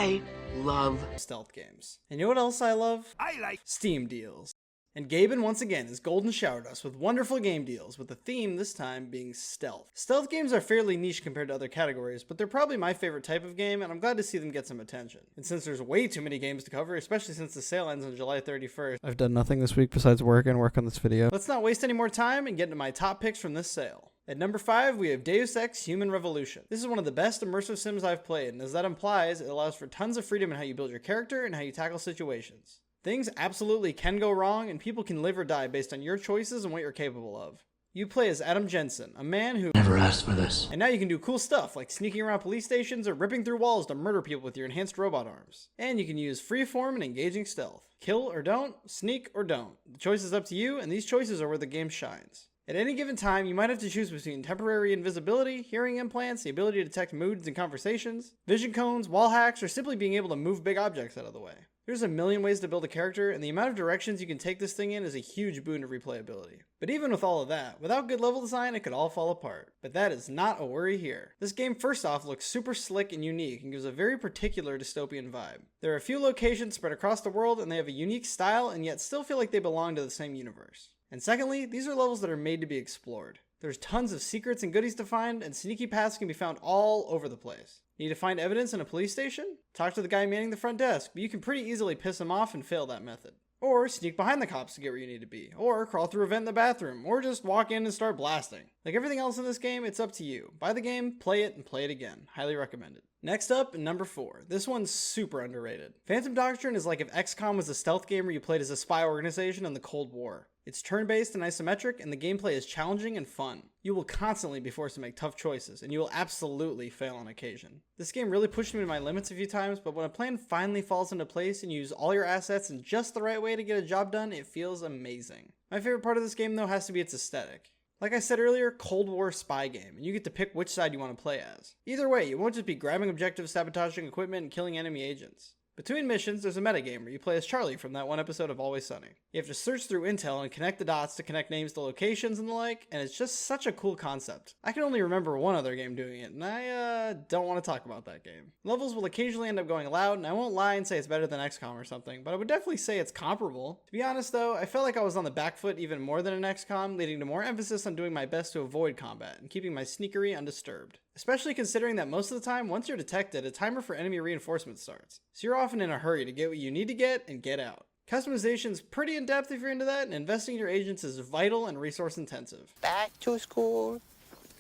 I love stealth games. And you know what else I love? I like Steam deals. And Gaben once again has golden showered us with wonderful game deals, with the theme this time being stealth. Stealth games are fairly niche compared to other categories, but they're probably my favorite type of game, and I'm glad to see them get some attention. And since there's way too many games to cover, especially since the sale ends on July 31st, I've done nothing this week besides work on this video. Let's not waste any more time and get into my top picks from this sale. At number 5, we have Deus Ex Human Revolution. This is one of the best immersive sims I've played, and as that implies, it allows for tons of freedom in how you build your character and how you tackle situations. Things absolutely can go wrong, and people can live or die based on your choices and what you're capable of. You play as Adam Jensen, a man who never asked for this. And now you can do cool stuff like sneaking around police stations or ripping through walls to murder people with your enhanced robot arms. And you can use freeform and engaging stealth. Kill or don't, sneak or don't. The choice is up to you, and these choices are where the game shines. At any given time, you might have to choose between temporary invisibility, hearing implants, the ability to detect moods and conversations, vision cones, wall hacks, or simply being able to move big objects out of the way. There's a million ways to build a character, and the amount of directions you can take this thing in is a huge boon to replayability. But even with all of that, without good level design, it could all fall apart. But that is not a worry here. This game first off looks super slick and unique and gives a very particular dystopian vibe. There are a few locations spread across the world, and they have a unique style and yet still feel like they belong to the same universe. And secondly, these are levels that are made to be explored. There's tons of secrets and goodies to find, and sneaky paths can be found all over the place. Need to find evidence in a police station? Talk to the guy manning the front desk, but you can pretty easily piss him off and fail that method. Or sneak behind the cops to get where you need to be. Or crawl through a vent in the bathroom. Or just walk in and start blasting. Like everything else in this game, it's up to you. Buy the game, play it, and play it again. Highly recommended. Next up, number 4. This one's super underrated. Phantom Doctrine is like if XCOM was a stealth game where you played as a spy organization in the Cold War. It's turn-based and isometric, and the gameplay is challenging and fun. You will constantly be forced to make tough choices, and you will absolutely fail on occasion. This game really pushed me to my limits a few times, but when a plan finally falls into place and you use all your assets in just the right way to get a job done, it feels amazing. My favorite part of this game, though, has to be its aesthetic. Like I said earlier, Cold War spy game, and you get to pick which side you want to play as. Either way, you won't just be grabbing objectives, sabotaging equipment, and killing enemy agents. Between missions, there's a metagame where you play as Charlie from that one episode of Always Sunny. You have to search through intel and connect the dots to connect names to locations and the like, and it's just such a cool concept. I can only remember one other game doing it, and I don't want to talk about that game. Levels will occasionally end up going loud, and I won't lie and say it's better than XCOM or something, but I would definitely say it's comparable. To be honest though, I felt like I was on the back foot even more than in XCOM, leading to more emphasis on doing my best to avoid combat and keeping my sneakery undisturbed. Especially considering that most of the time, once you're detected, a timer for enemy reinforcement starts. So you're often in a hurry to get what you need to get and get out. Customization's pretty in-depth if you're into that, and investing in your agents is vital and resource intensive. Back to school.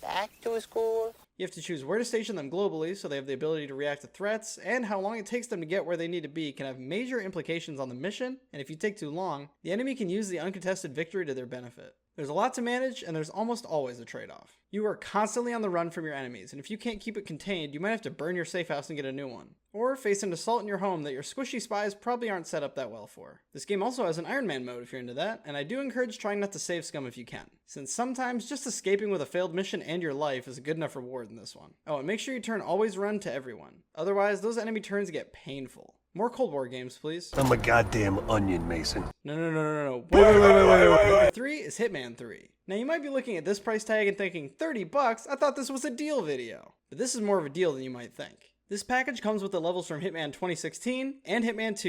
Back to school. You have to choose where to station them globally so they have the ability to react to threats, and how long it takes them to get where they need to be can have major implications on the mission, and if you take too long, the enemy can use the uncontested victory to their benefit. There's a lot to manage, and there's almost always a trade-off. You are constantly on the run from your enemies, and if you can't keep it contained, you might have to burn your safe house and get a new one. Or face an assault in your home that your squishy spies probably aren't set up that well for. This game also has an Iron Man mode if you're into that, and I do encourage trying not to save scum if you can, since sometimes just escaping with a failed mission and your life is a good enough reward in this one. Oh, and make sure you turn always run to everyone. Otherwise, those enemy turns get painful. More Cold War games, please. I'm a goddamn onion, Mason. No. Wait. Number 3 is Hitman 3. Now you might be looking at this price tag and thinking, $30? I thought this was a deal video. But this is more of a deal than you might think. This package comes with the levels from Hitman 2016 and Hitman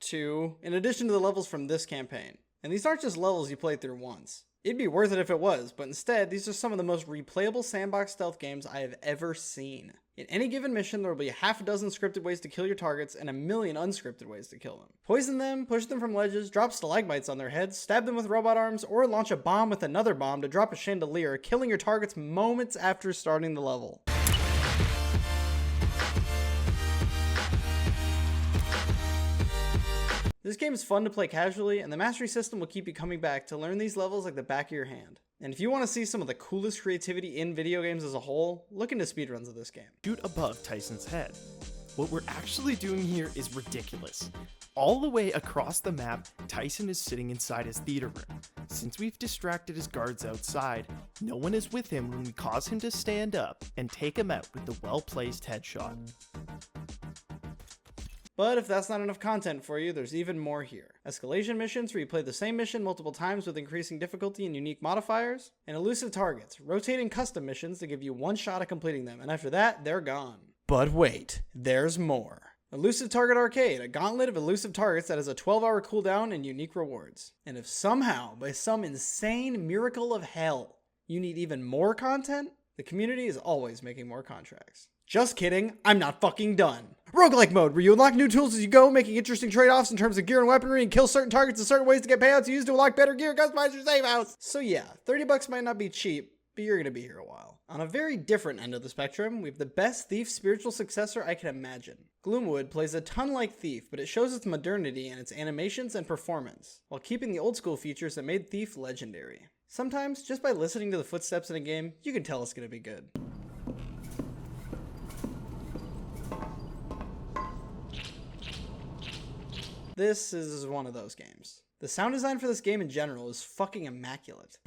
2, in addition to the levels from this campaign. And these aren't just levels you play through once. It'd be worth it if it was, but instead, these are some of the most replayable sandbox stealth games I have ever seen. In any given mission, there will be half a dozen scripted ways to kill your targets and a million unscripted ways to kill them. Poison them, push them from ledges, drop stalagmites on their heads, stab them with robot arms, or launch a bomb with another bomb to drop a chandelier, killing your targets moments after starting the level. This game is fun to play casually, and the mastery system will keep you coming back to learn these levels like the back of your hand. And if you want to see some of the coolest creativity in video games as a whole, look into speedruns of this game. Shoot above Tyson's head. What we're actually doing here is ridiculous. All the way across the map, Tyson is sitting inside his theater room. Since we've distracted his guards outside, no one is with him when we cause him to stand up and take him out with the well-placed headshot. But if that's not enough content for you, there's even more here. Escalation missions where you play the same mission multiple times with increasing difficulty and unique modifiers, and elusive targets, rotating custom missions to give you one shot at completing them, and after that, they're gone. But wait, there's more. Elusive Target Arcade, a gauntlet of elusive targets that has a 12-hour cooldown and unique rewards. And if somehow, by some insane miracle of hell, you need even more content, the community is always making more contracts. Just kidding, I'm not fucking done. Roguelike mode, where you unlock new tools as you go, making interesting trade-offs in terms of gear and weaponry, and kill certain targets in certain ways to get payouts used to unlock better gear and customize your save house. So yeah, $30 might not be cheap, but you're gonna be here a while. On a very different end of the spectrum, we have the best Thief spiritual successor I can imagine. Gloomwood plays a ton like Thief, but it shows its modernity in its animations and performance, while keeping the old school features that made Thief legendary. Sometimes, just by listening to the footsteps in a game, you can tell it's gonna be good. This is one of those games. The sound design for this game in general is fucking immaculate.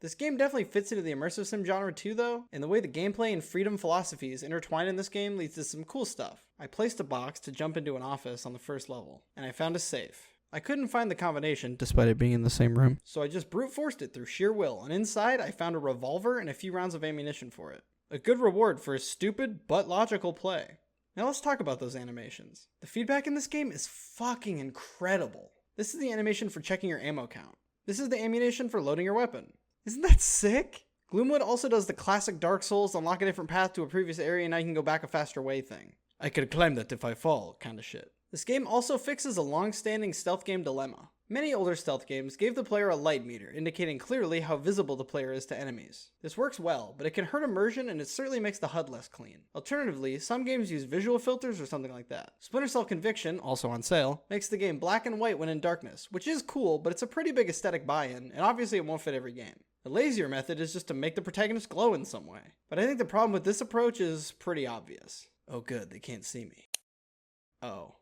This game definitely fits into the immersive sim genre too though, and the way the gameplay and freedom philosophies intertwine in this game leads to some cool stuff. I placed a box to jump into an office on the first level, and I found a safe. I couldn't find the combination, despite it being in the same room, so I just brute forced it through sheer will, and inside I found a revolver and a few rounds of ammunition for it. A good reward for a stupid but logical play. Now let's talk about those animations. The feedback in this game is fucking incredible. This is the animation for checking your ammo count. This is the ammunition for loading your weapon. Isn't that sick? Gloomwood also does the classic Dark Souls unlock a different path to a previous area and now you can go back a faster way thing. I could climb that if I fall kind of shit. This game also fixes a long-standing stealth game dilemma. Many older stealth games gave the player a light meter, indicating clearly how visible the player is to enemies. This works well, but it can hurt immersion and it certainly makes the HUD less clean. Alternatively, some games use visual filters or something like that. Splinter Cell Conviction, also on sale, makes the game black and white when in darkness, which is cool, but it's a pretty big aesthetic buy-in, and obviously it won't fit every game. The lazier method is just to make the protagonist glow in some way. But I think the problem with this approach is pretty obvious. Oh good, they can't see me. Oh.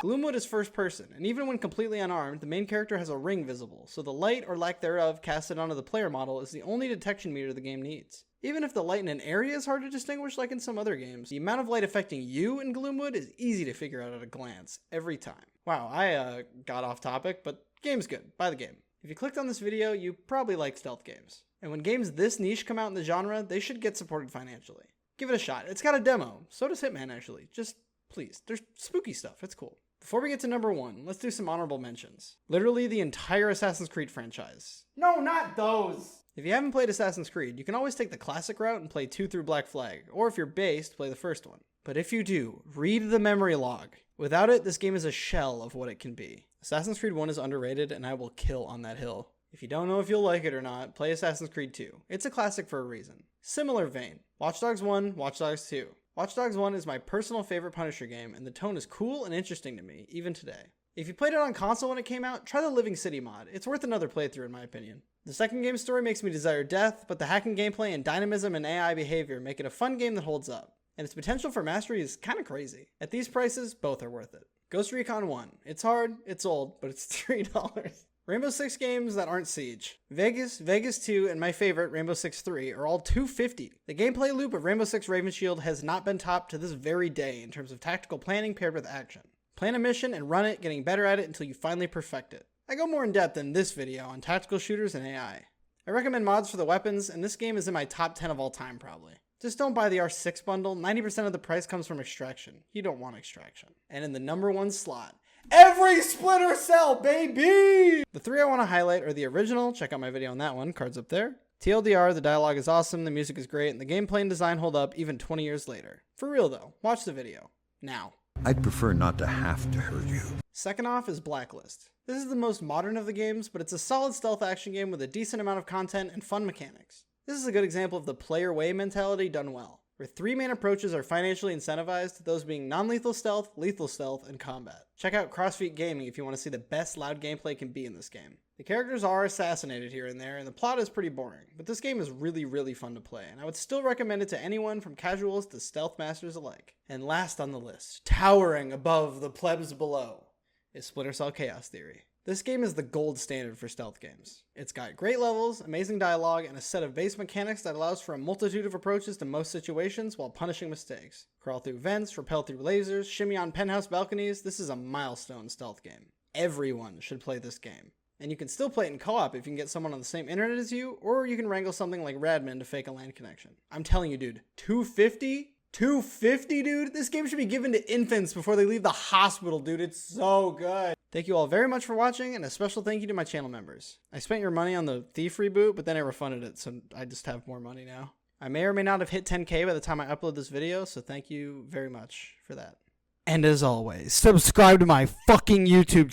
Gloomwood is first person, and even when completely unarmed, the main character has a ring visible, so the light or lack thereof casted onto the player model is the only detection meter the game needs. Even if the light in an area is hard to distinguish like in some other games, the amount of light affecting you in Gloomwood is easy to figure out at a glance, every time. Wow, I got off topic, but game's good. Buy the game. If you clicked on this video, you probably like stealth games. And when games this niche come out in the genre, they should get supported financially. Give it a shot. It's got a demo. So does Hitman, actually. Just, please. There's spooky stuff. It's cool. Before we get to number 1, let's do some honorable mentions. Literally the entire Assassin's Creed franchise. No, not those! If you haven't played Assassin's Creed, you can always take the classic route and play 2 through Black Flag, or if you're based, play the first one. But if you do, read the memory log. Without it, this game is a shell of what it can be. Assassin's Creed 1 is underrated, and I will kill on that hill. If you don't know if you'll like it or not, play Assassin's Creed 2. It's a classic for a reason. Similar vein. Watch Dogs 1, Watch Dogs 2. Watch Dogs 1 is my personal favorite Punisher game, and the tone is cool and interesting to me, even today. If you played it on console when it came out, try the Living City mod. It's worth another playthrough in my opinion. The second game's story makes me desire death, but the hacking gameplay and dynamism and AI behavior make it a fun game that holds up. And its potential for mastery is kinda crazy. At these prices, both are worth it. Ghost Recon 1. It's hard, it's old, but it's $3. Rainbow Six games that aren't Siege. Vegas, Vegas 2, and my favorite, Rainbow Six 3, are all $250. The gameplay loop of Rainbow Six Raven Shield has not been topped to this very day in terms of tactical planning paired with action. Plan a mission and run it, getting better at it until you finally perfect it. I go more in depth in this video on tactical shooters and AI. I recommend mods for the weapons, and this game is in my top 10 of all time probably. Just don't buy the R6 bundle, 90% of the price comes from extraction. You don't want extraction. And in the number 1 slot, every Splinter Cell, baby! The 3 I want to highlight are the original, check out my video on that one, cards up there. TLDR, the dialogue is awesome, the music is great, and the gameplay and design hold up even 20 years later. For real though, watch the video. Now. I'd prefer not to have to hurt you. Second off is Blacklist. This is the most modern of the games, but it's a solid stealth action game with a decent amount of content and fun mechanics. This is a good example of the player way mentality done well, where 3 main approaches are financially incentivized, those being non-lethal stealth, lethal stealth, and combat. Check out CrossFit Gaming if you want to see the best loud gameplay can be in this game. The characters are assassinated here and there, and the plot is pretty boring, but this game is really fun to play, and I would still recommend it to anyone from casuals to stealth masters alike. And last on the list, towering above the plebs below, is Splinter Cell Chaos Theory. This game is the gold standard for stealth games. It's got great levels, amazing dialogue, and a set of base mechanics that allows for a multitude of approaches to most situations while punishing mistakes. Crawl through vents, rappel through lasers, shimmy on penthouse balconies, this is a milestone stealth game. everyone should play this game. And you can still play it in co-op if you can get someone on the same internet as you, or you can wrangle something like Radman to fake a LAN connection. I'm telling you, dude, $250? $250, dude? This game should be given to infants before they leave the hospital, dude. It's so good. Thank you all very much for watching, and a special thank you to my channel members. I spent your money on the Thief reboot, but then I refunded it, so I just have more money now. I may or may not have hit 10K by the time I upload this video, so thank you very much for that. And as always, subscribe to my fucking YouTube channel.